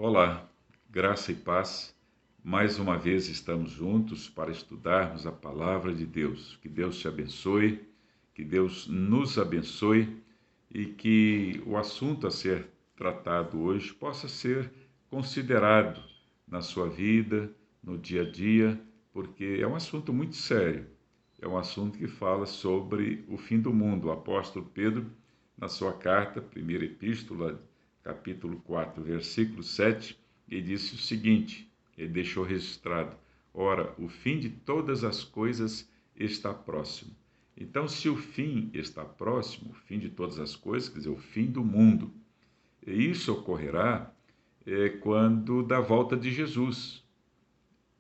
Olá, graça e paz. Mais uma vez estamos juntos para estudarmos a palavra de Deus. Que Deus te abençoe, que Deus nos abençoe e que o assunto a ser tratado hoje possa ser considerado na sua vida, no dia a dia, porque é um assunto muito sério. É um assunto que fala sobre o fim do mundo. O apóstolo Pedro, na sua carta, primeira epístola, capítulo 4, versículo 7, ele disse o seguinte, ele deixou registrado: ora, o fim de todas as coisas está próximo. Então, se o fim está próximo, o fim de todas as coisas, quer dizer, o fim do mundo, e isso ocorrerá quando da volta de Jesus.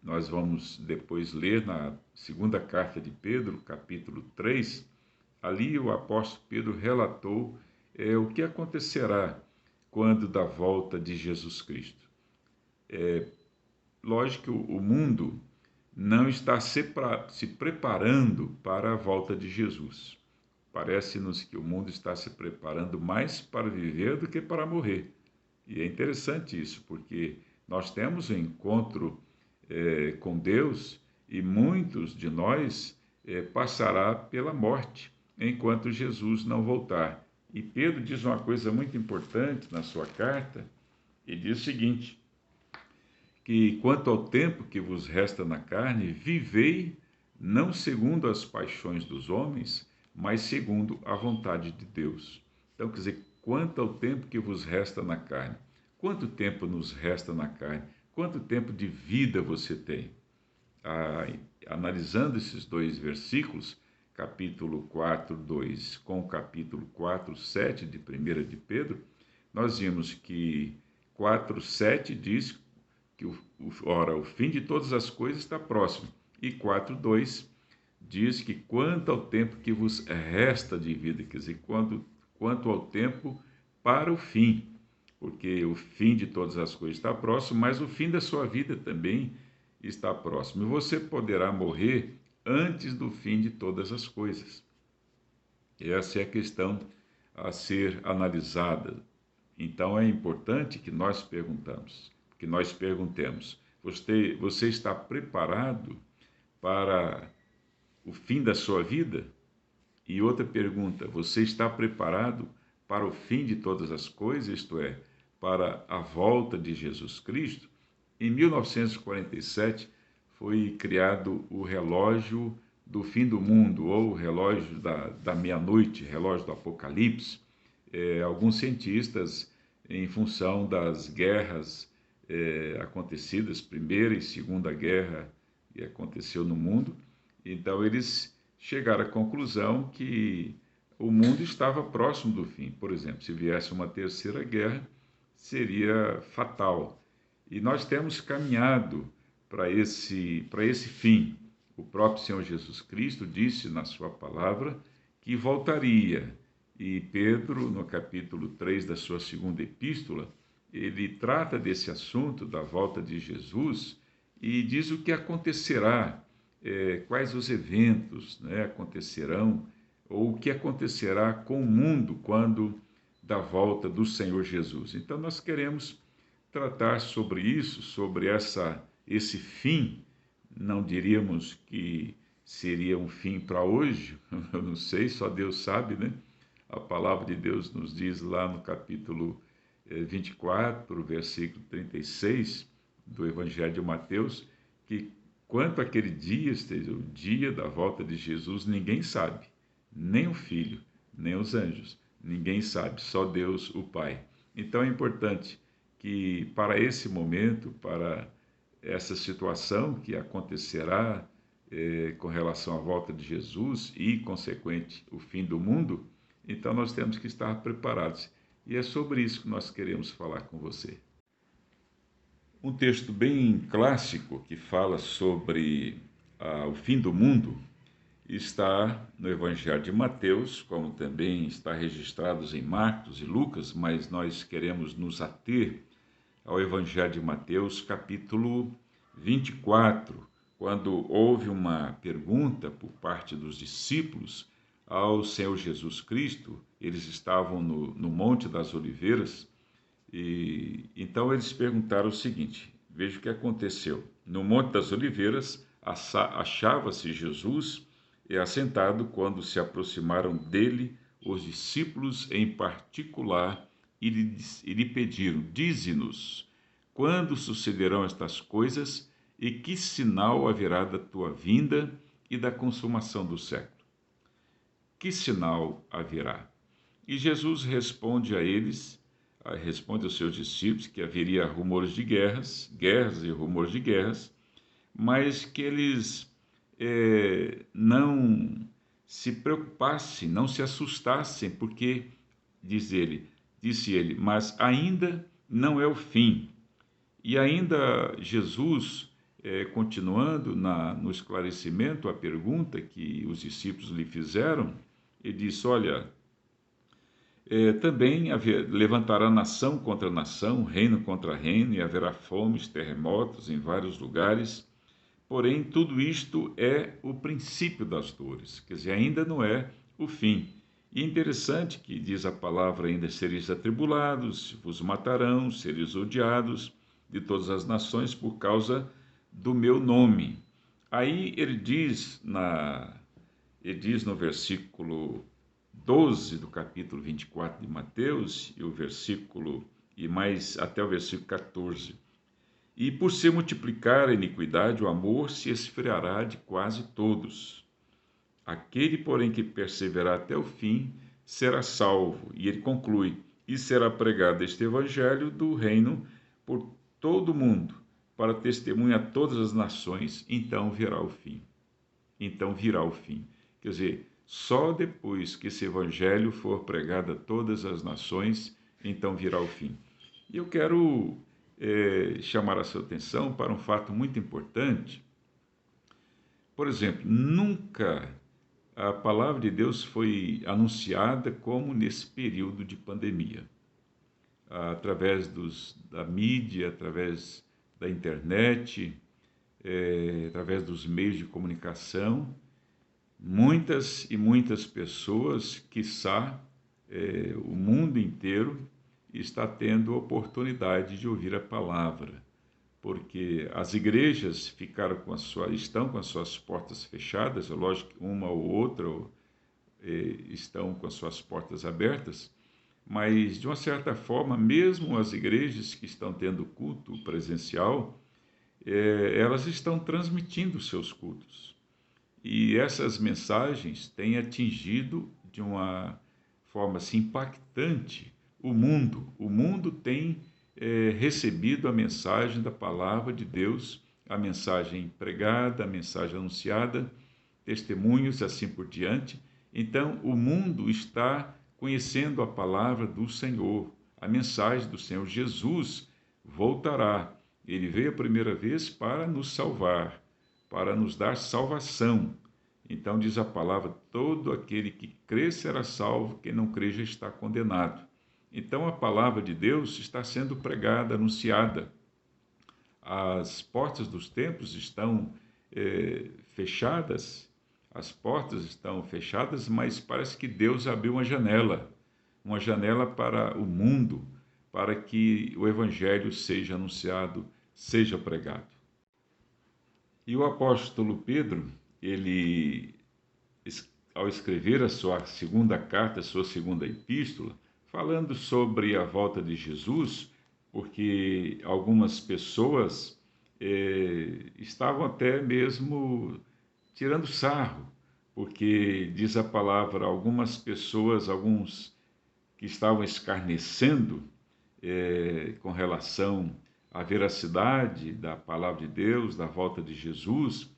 Nós vamos depois ler na segunda carta de Pedro, capítulo 3, ali o apóstolo Pedro relatou o que acontecerá quando da volta de Jesus Cristo. Lógico que o mundo não está se preparando para a volta de Jesus. Parece-nos que o mundo está se preparando mais para viver do que para morrer. E é interessante isso, porque nós temos um encontro com Deus e muitos de nós passará pela morte enquanto Jesus não voltar. E Pedro diz uma coisa muito importante na sua carta, e diz o seguinte, que quanto ao tempo que vos resta na carne, vivei não segundo as paixões dos homens, mas segundo a vontade de Deus. Então, quer dizer, quanto ao tempo que vos resta na carne. Quanto tempo nos resta na carne? Quanto tempo de vida você tem? Analisando esses dois versículos, capítulo 4, 2, com o capítulo 4, 7 de 1 de Pedro, nós vimos que 4, 7 diz que, ora, o fim de todas as coisas está próximo. E 4, 2 diz que quanto ao tempo que vos resta de vida, quer dizer, quanto ao tempo para o fim, porque o fim de todas as coisas está próximo, mas o fim da sua vida também está próximo. E você poderá morrer antes do fim de todas as coisas. Essa é a questão a ser analisada. Então é importante que nós perguntemos: você está preparado para o fim da sua vida? E outra pergunta: você está preparado para o fim de todas as coisas, isto é, para a volta de Jesus Cristo? Em 1947 foi criado o relógio do fim do mundo, ou o relógio da meia-noite, relógio do Apocalipse. Alguns cientistas, em função das guerras acontecidas, Primeira e Segunda Guerra que aconteceu no mundo, então eles chegaram à conclusão que o mundo estava próximo do fim. Por exemplo, se viesse uma terceira guerra, seria fatal. E nós temos caminhado para esse fim. O próprio Senhor Jesus Cristo disse na sua palavra que voltaria. E Pedro, no capítulo 3 da sua segunda epístola, ele trata desse assunto da volta de Jesus e diz o que acontecerá, quais os eventos, né, acontecerão, ou o que acontecerá com o mundo quando da volta do Senhor Jesus. Então nós queremos tratar sobre isso, sobre esse fim. Não diríamos que seria um fim para hoje, eu não sei, só Deus sabe, né? A palavra de Deus nos diz lá no capítulo 24, versículo 36 do Evangelho de Mateus, que quanto àquele dia, esteja o dia da volta de Jesus, ninguém sabe, nem o Filho, nem os anjos, ninguém sabe, só Deus, o Pai. Então é importante que para esse momento, para essa situação que acontecerá com relação à volta de Jesus e, consequente, o fim do mundo, então nós temos que estar preparados. E é sobre isso que nós queremos falar com você. Um texto bem clássico que fala sobre o fim do mundo está no Evangelho de Mateus, como também está registrado em Marcos e Lucas, mas nós queremos nos ater ao Evangelho de Mateus, capítulo 24, quando houve uma pergunta por parte dos discípulos ao Senhor Jesus Cristo. Eles estavam no Monte das Oliveiras E então eles perguntaram o seguinte: veja o que aconteceu. No Monte das Oliveiras achava-se Jesus assentado quando se aproximaram dele os discípulos em particular e lhe pediram: dize-nos, quando sucederão estas coisas e que sinal haverá da tua vinda e da consumação do século? Que sinal haverá? E Jesus responde a eles, responde aos seus discípulos que haveria rumores de guerras e rumores de guerras, mas que eles não se preocupassem, não se assustassem, porque, disse ele, mas ainda não é o fim. E ainda Jesus, continuando no esclarecimento à pergunta que os discípulos lhe fizeram, ele disse: olha, também levantará nação contra nação, reino contra reino, e haverá fomes, terremotos em vários lugares. Porém, tudo isto é o princípio das dores, quer dizer, ainda não é o fim. E é interessante que diz a palavra ainda: sereis atribulados, vos matarão, sereis odiados de todas as nações por causa do meu nome. Aí ele diz no versículo 12 do capítulo 24 de Mateus, e mais até o versículo 14. E por se multiplicar a iniquidade, o amor se esfriará de quase todos. Aquele, porém, que perseverar até o fim, será salvo. E ele conclui: e será pregado este evangelho do reino por todo o mundo, para testemunha a todas as nações, então virá o fim. Então virá o fim. Quer dizer, só depois que esse evangelho for pregado a todas as nações, então virá o fim. E eu quero chamar a sua atenção para um fato muito importante. Por exemplo, nunca a palavra de Deus foi anunciada como nesse período de pandemia, através da mídia, através da internet, através dos meios de comunicação. Muitas e muitas pessoas, quiçá o mundo inteiro, está tendo oportunidade de ouvir a palavra, porque as igrejas estão com as suas portas fechadas. É lógico que uma ou outra estão com as suas portas abertas, mas de uma certa forma, mesmo as igrejas que estão tendo culto presencial, elas estão transmitindo seus cultos. E essas mensagens têm atingido de uma forma assim, impactante o mundo. O mundo tem recebido a mensagem da palavra de Deus, a mensagem pregada, a mensagem anunciada, testemunhos, assim por diante. Então, o mundo está conhecendo a palavra do Senhor, a mensagem do Senhor. Jesus voltará. Ele veio a primeira vez para nos salvar, para nos dar salvação. Então diz a palavra: todo aquele que crê será salvo, quem não crê já está condenado. Então a palavra de Deus está sendo pregada, anunciada. As portas dos templos estão fechadas, as portas estão fechadas, mas parece que Deus abriu uma janela para o mundo, para que o evangelho seja anunciado, seja pregado. E o apóstolo Pedro, ele, ao escrever a sua segunda carta, a sua segunda epístola, falando sobre a volta de Jesus, porque algumas pessoas estavam até mesmo tirando sarro, porque diz a palavra, alguns que estavam escarnecendo com relação à veracidade da palavra de Deus, da volta de Jesus.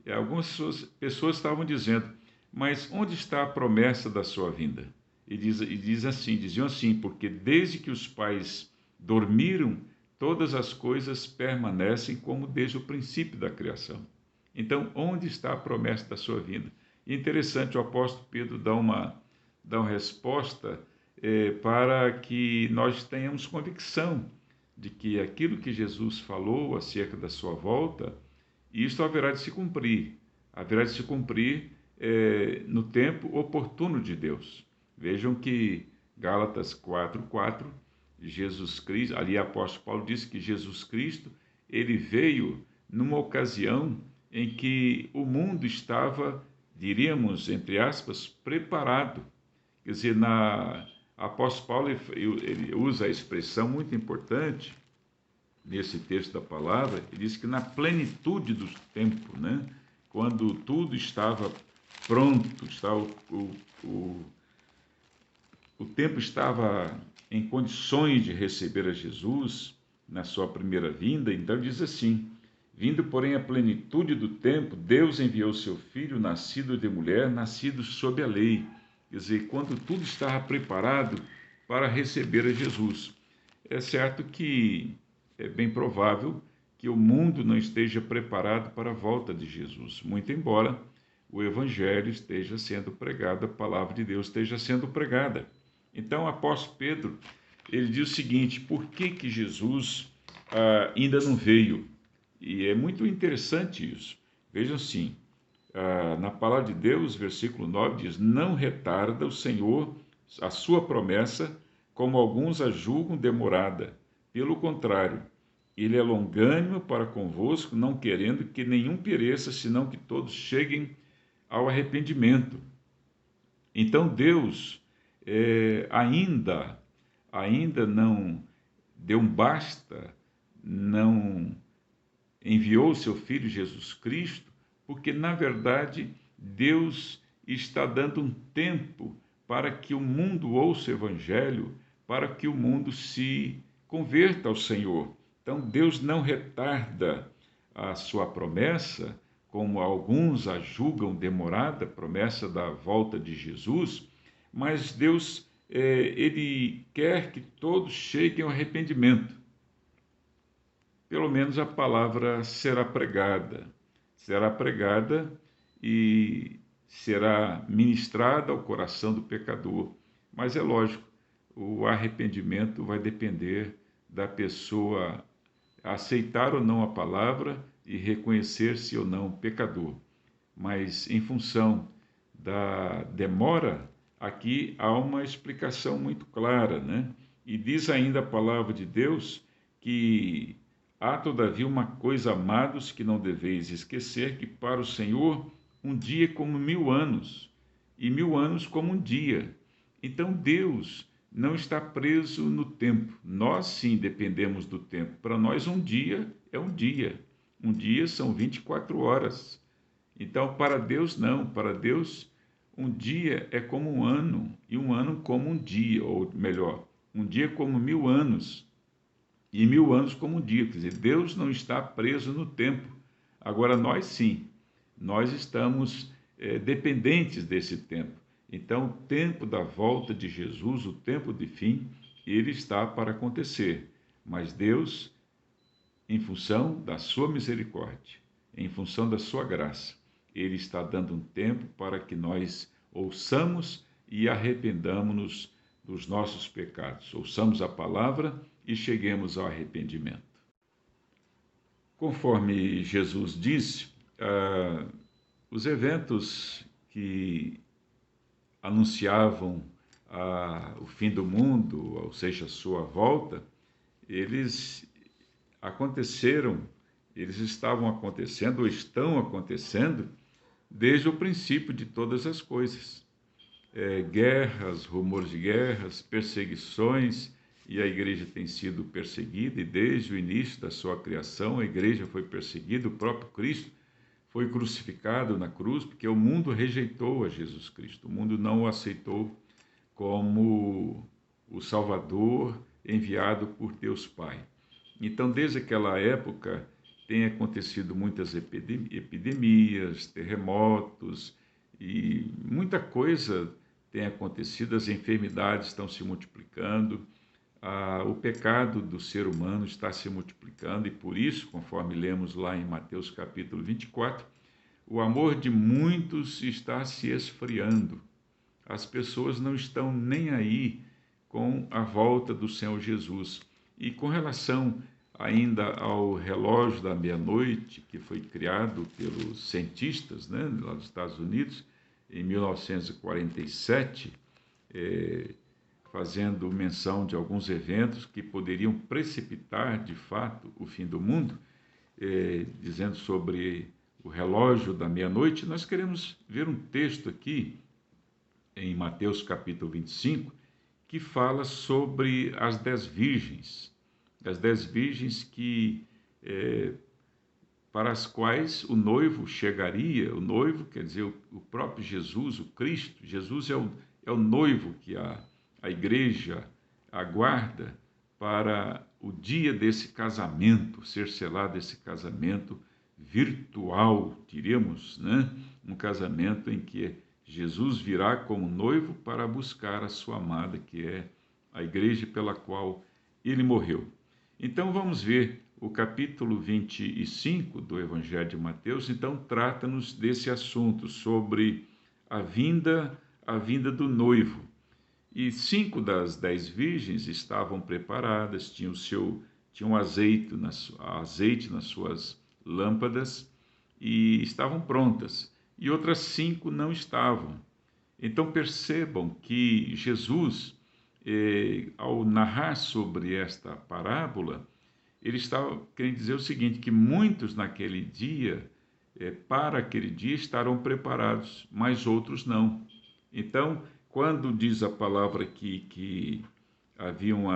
E algumas pessoas estavam dizendo: mas onde está a promessa da sua vinda? Diziam assim: porque desde que os pais dormiram, todas as coisas permanecem como desde o princípio da criação. Então, onde está a promessa da sua vinda? E interessante, o apóstolo Pedro dá uma resposta para que nós tenhamos convicção de que aquilo que Jesus falou acerca da sua volta, isso haverá de se cumprir. Haverá de se cumprir no tempo oportuno de Deus. Vejam que Gálatas 4:4 Jesus Cristo, ali o apóstolo Paulo disse que Jesus Cristo, ele veio numa ocasião em que o mundo estava, diríamos, entre aspas, preparado. Quer dizer, apóstolo Paulo ele usa a expressão muito importante nesse texto da palavra, ele diz que na plenitude do tempo, né, quando tudo estava pronto, o tempo estava em condições de receber a Jesus na sua primeira vinda, então diz assim: vindo, porém, a plenitude do tempo, Deus enviou seu Filho, nascido de mulher, nascido sob a lei. Quer dizer, quando tudo estava preparado para receber a Jesus. É certo que é bem provável que o mundo não esteja preparado para a volta de Jesus, muito embora o Evangelho esteja sendo pregado, a palavra de Deus esteja sendo pregada. Então, o apóstolo Pedro, ele diz o seguinte: por que Jesus ainda não veio? E é muito interessante isso. Vejam assim, na palavra de Deus, versículo 9 diz: não retarda o Senhor a sua promessa, como alguns a julgam demorada. Pelo contrário, ele é longânimo para convosco, não querendo que nenhum pereça, senão que todos cheguem ao arrependimento. Então Deus ainda não deu um basta, não enviou o seu Filho Jesus Cristo, porque, na verdade, Deus está dando um tempo para que o mundo ouça o Evangelho, para que o mundo se converta ao Senhor. Então, Deus não retarda a sua promessa, como alguns a julgam demorada, promessa da volta de Jesus, mas Deus, ele quer que todos cheguem ao arrependimento. Pelo menos a palavra será pregada e será ministrada ao coração do pecador. Mas é lógico, o arrependimento vai depender da pessoa aceitar ou não a palavra e reconhecer-se ou não pecador. Mas em função da demora, aqui há uma explicação muito clara, né? E diz ainda a palavra de Deus que há, todavia, uma coisa, amados, que não deveis esquecer, que para o Senhor um dia é como 1000 anos, e 1000 anos como um dia. Então Deus não está preso no tempo. Nós sim dependemos do tempo. Para nós um dia é um dia. Um dia são 24 horas. Então para Deus não. Para Deus um dia é como um ano, e um ano como um dia, ou melhor, um dia como 1000 anos. E 1000 anos como um dia. Quer dizer, Deus não está preso no tempo. Agora, nós sim, nós estamos dependentes desse tempo. Então, o tempo da volta de Jesus, o tempo de fim, ele está para acontecer. Mas Deus, em função da sua misericórdia, em função da sua graça, ele está dando um tempo para que nós ouçamos e arrependamos-nos dos nossos pecados. Ouçamos a palavra e cheguemos ao arrependimento. Conforme Jesus disse, os eventos que anunciavam o fim do mundo, ou seja, a sua volta, eles aconteceram, eles estavam acontecendo ou estão acontecendo desde o princípio de todas as coisas. Guerras, rumores de guerras, perseguições, e a igreja tem sido perseguida, e desde o início da sua criação a igreja foi perseguida, o próprio Cristo foi crucificado na cruz, porque o mundo rejeitou a Jesus Cristo, o mundo não o aceitou como o Salvador enviado por Deus Pai. Então, desde aquela época, tem acontecido muitas epidemias, terremotos, e muita coisa tem acontecido, as enfermidades estão se multiplicando, o pecado do ser humano está se multiplicando, e por isso, conforme lemos lá em Mateus capítulo 24, o amor de muitos está se esfriando. As pessoas não estão nem aí com a volta do Senhor Jesus. E com relação ainda ao relógio da meia-noite, que foi criado pelos cientistas, né, lá dos Estados Unidos, em 1947, fazendo menção de alguns eventos que poderiam precipitar, de fato, o fim do mundo, dizendo sobre o relógio da meia-noite. Nós queremos ver um texto aqui, em Mateus capítulo 25, que fala sobre as 10 virgens, as 10 virgens para as quais o noivo chegaria. O noivo quer dizer o próprio Jesus, o Cristo. Jesus é o noivo que a igreja aguarda para o dia desse casamento, ser selado esse casamento virtual, diríamos, né? Um casamento em que Jesus virá como noivo para buscar a sua amada, que é a igreja pela qual ele morreu. Então vamos ver o capítulo 25 do Evangelho de Mateus. Então trata-nos desse assunto, sobre a vinda do noivo. E 5 das 10 virgens estavam preparadas, tinham azeite nas suas lâmpadas e estavam prontas. E outras 5 não estavam. Então percebam que Jesus, ao narrar sobre esta parábola, ele estava querendo dizer o seguinte, que muitos naquele dia, para aquele dia, estarão preparados, mas outros não. Então, quando diz a palavra aqui que haviam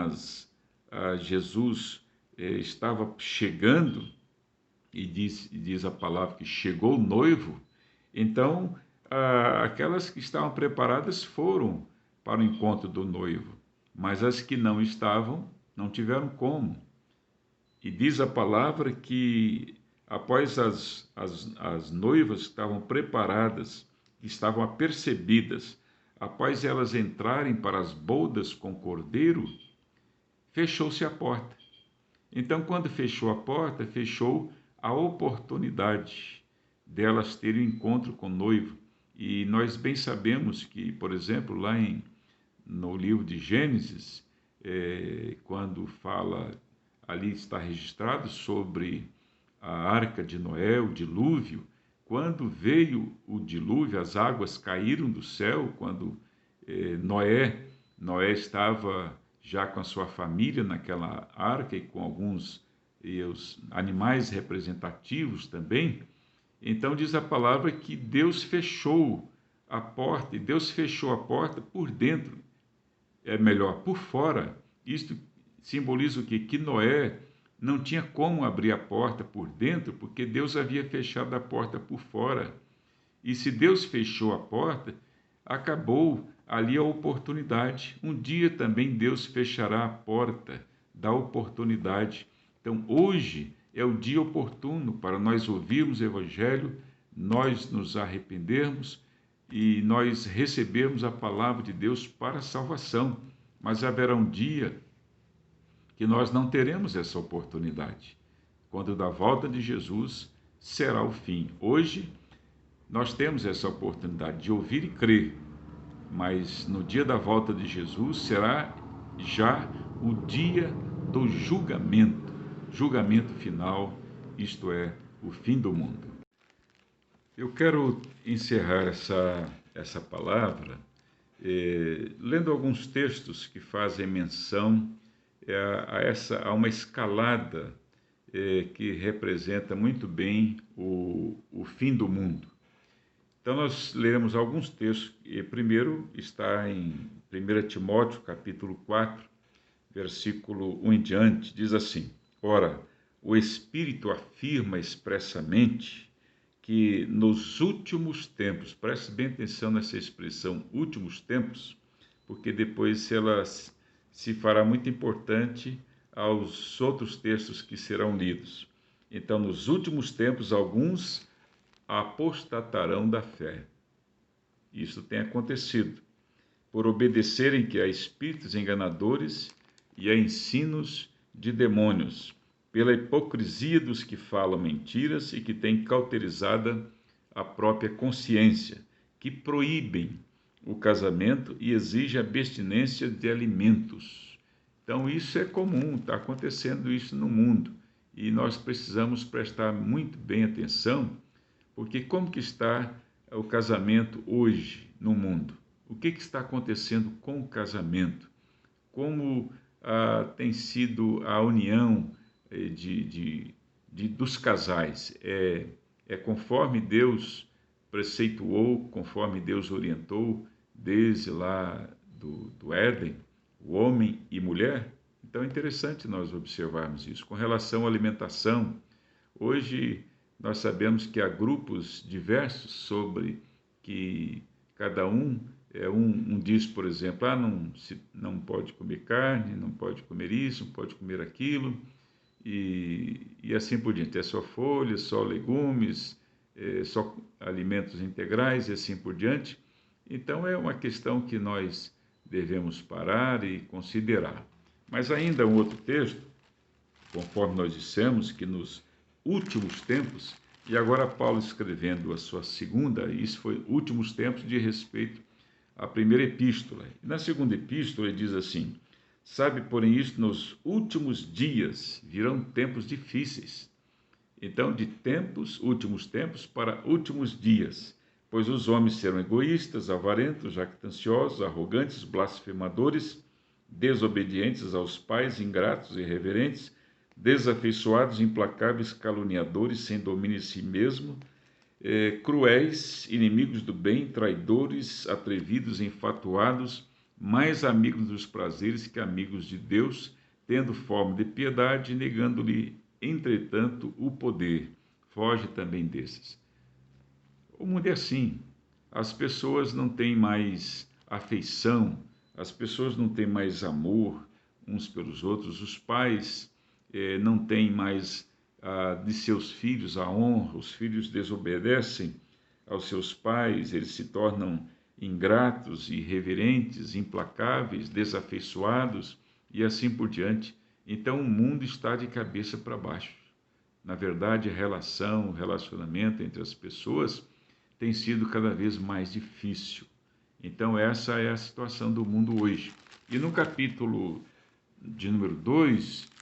Jesus estava chegando, e diz a palavra que chegou o noivo, então aquelas que estavam preparadas foram para o encontro do noivo, mas as que não estavam, não tiveram como. E diz a palavra que após as noivas que estavam preparadas, que estavam apercebidas, após elas entrarem para as bodas com o cordeiro, fechou-se a porta. Então, quando fechou a porta, fechou a oportunidade delas terem um encontro com o noivo. E nós bem sabemos que, por exemplo, lá no livro de Gênesis, quando fala, ali está registrado sobre a arca de Noé, o dilúvio. Quando veio o dilúvio, as águas caíram do céu, quando Noé estava já com a sua família naquela arca e com alguns os animais representativos também. Então diz a palavra que Deus fechou a porta, e Deus fechou a porta por dentro, por fora. Isto simboliza o quê? Que Noé não tinha como abrir a porta por dentro, porque Deus havia fechado a porta por fora. E se Deus fechou a porta, acabou ali a oportunidade. Um dia também Deus fechará a porta da oportunidade. Então, hoje é o dia oportuno para nós ouvirmos o Evangelho, nós nos arrependermos e nós recebermos a palavra de Deus para a salvação. Mas haverá um dia que nós não teremos essa oportunidade. Quando da volta de Jesus será o fim. Hoje nós temos essa oportunidade de ouvir e crer, mas no dia da volta de Jesus será já o dia do julgamento final, isto é, o fim do mundo. Eu quero encerrar essa palavra lendo alguns textos que fazem menção a uma escalada que representa muito bem o fim do mundo. Então, nós leremos alguns textos. E primeiro está em 1 Timóteo, capítulo 4, versículo 1 em diante, diz assim: Ora, o Espírito afirma expressamente que nos últimos tempos, preste bem atenção nessa expressão, últimos tempos, porque depois ela se fará muito importante aos outros textos que serão lidos. Então, nos últimos tempos, alguns apostatarão da fé. Isso tem acontecido, por obedecerem que a espíritos enganadores e a ensinos de demônios, pela hipocrisia dos que falam mentiras e que têm cauterizada a própria consciência, que proíbem o casamento e exigem a abstinência de alimentos. Então isso é comum, está acontecendo isso no mundo, e nós precisamos prestar muito bem atenção, porque como que está o casamento hoje no mundo? O que está acontecendo com o casamento? como tem sido a união dos casais. É conforme Deus preceituou, conforme Deus orientou, desde lá do Éden, o homem e mulher. Então é interessante nós observarmos isso. Com relação à alimentação, hoje nós sabemos que há grupos diversos sobre que cada um diz, por exemplo, não pode comer carne, não pode comer isso, não pode comer aquilo, e assim por diante. É só folhas, só legumes, só alimentos integrais e assim por diante. Então é uma questão que nós devemos parar e considerar. Mas ainda um outro texto, conforme nós dissemos, que nos últimos tempos, e agora Paulo escrevendo a sua segunda, isso foi últimos tempos de respeito à primeira epístola. E na segunda epístola ele diz assim: sabe, porém, isto, nos últimos dias virão tempos difíceis. Então, de últimos tempos para últimos dias, pois os homens serão egoístas, avarentos, jactanciosos, arrogantes, blasfemadores, desobedientes aos pais, ingratos, irreverentes, desafeiçoados, implacáveis, caluniadores, sem domínio de si mesmo, cruéis, inimigos do bem, traidores, atrevidos, enfatuados, mais amigos dos prazeres que amigos de Deus, tendo forma de piedade, negando-lhe, entretanto, o poder. Foge também desses. O mundo é assim. As pessoas não têm mais afeição, as pessoas não têm mais amor uns pelos outros, os pais não têm mais de seus filhos a honra, os filhos desobedecem aos seus pais, eles se tornam ingratos, irreverentes, implacáveis, desafeiçoados e assim por diante. Então o mundo está de cabeça para baixo. Na verdade, o relacionamento entre as pessoas tem sido cada vez mais difícil. Então essa é a situação do mundo hoje. E no capítulo de número 2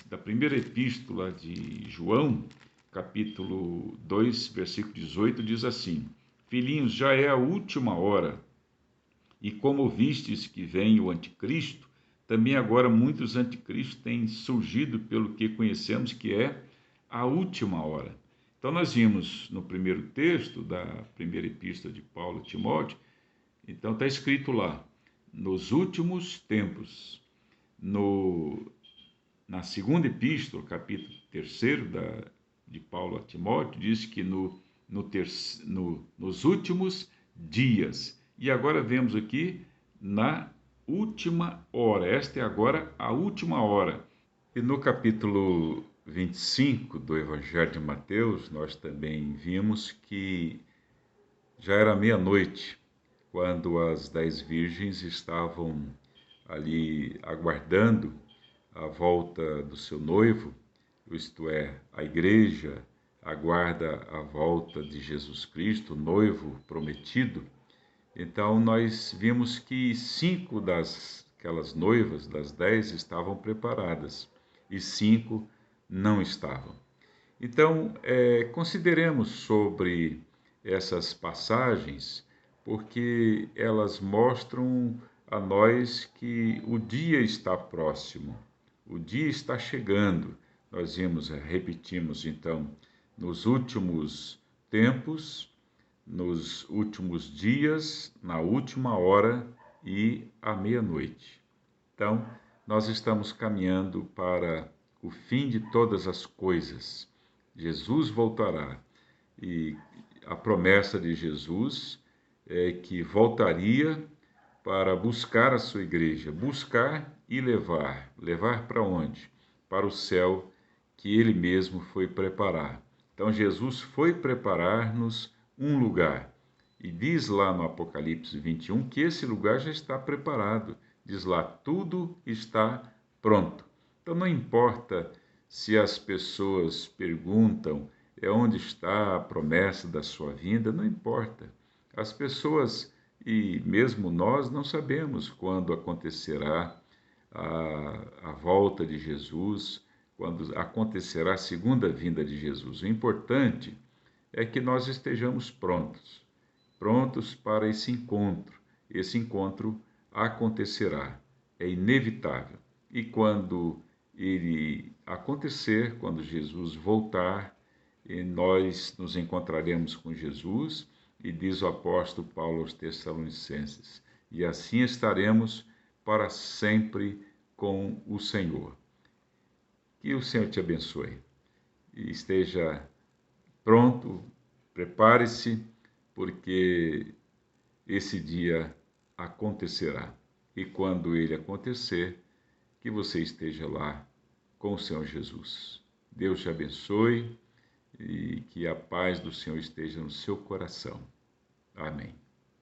da primeira epístola de João, capítulo 2, versículo 18, diz assim: filhinhos, já é a última hora, e como vistes que vem o anticristo, também agora muitos anticristos têm surgido, pelo que conhecemos que é a última hora. Então nós vimos no primeiro texto da primeira epístola de Paulo a Timóteo, então está escrito lá, nos últimos tempos. Na segunda epístola, capítulo 3 de Paulo a Timóteo, diz que nos últimos dias. E agora vemos aqui na última hora. Esta é agora a última hora. E no capítulo 25 do Evangelho de Mateus, nós também vimos que já era meia-noite, quando as 10 virgens estavam ali aguardando a volta do seu noivo, isto é, a igreja aguarda a volta de Jesus Cristo, o noivo prometido. Então nós vimos que 5 daquelas noivas, das 10, estavam preparadas e 5 não estavam. Então, consideremos sobre essas passagens, porque elas mostram a nós que o dia está próximo, o dia está chegando. Nós repetimos então, nos últimos tempos, nos últimos dias, na última hora e à meia-noite. Então, nós estamos caminhando para o fim de todas as coisas. Jesus voltará e a promessa de Jesus é que voltaria para buscar a sua igreja, buscar e levar. Levar para onde? Para o céu que ele mesmo foi preparar. Então Jesus foi preparar-nos um lugar. E diz lá no Apocalipse 21 que esse lugar já está preparado. Diz lá, tudo está pronto. Então não importa se as pessoas perguntam onde está a promessa da sua vinda, não importa. As pessoas, e mesmo nós, não sabemos quando acontecerá a volta de Jesus, quando acontecerá a segunda vinda de Jesus. O importante é que nós estejamos prontos para esse encontro acontecerá, é inevitável. E quando ele acontecer, quando Jesus voltar, nós nos encontraremos com Jesus, e diz o apóstolo Paulo aos Tessalonicenses, e assim estaremos para sempre com o Senhor. Que o Senhor te abençoe e esteja pronto, prepare-se, porque esse dia acontecerá. E quando ele acontecer, que você esteja lá com o Senhor Jesus. Deus te abençoe e que a paz do Senhor esteja no seu coração. Amém.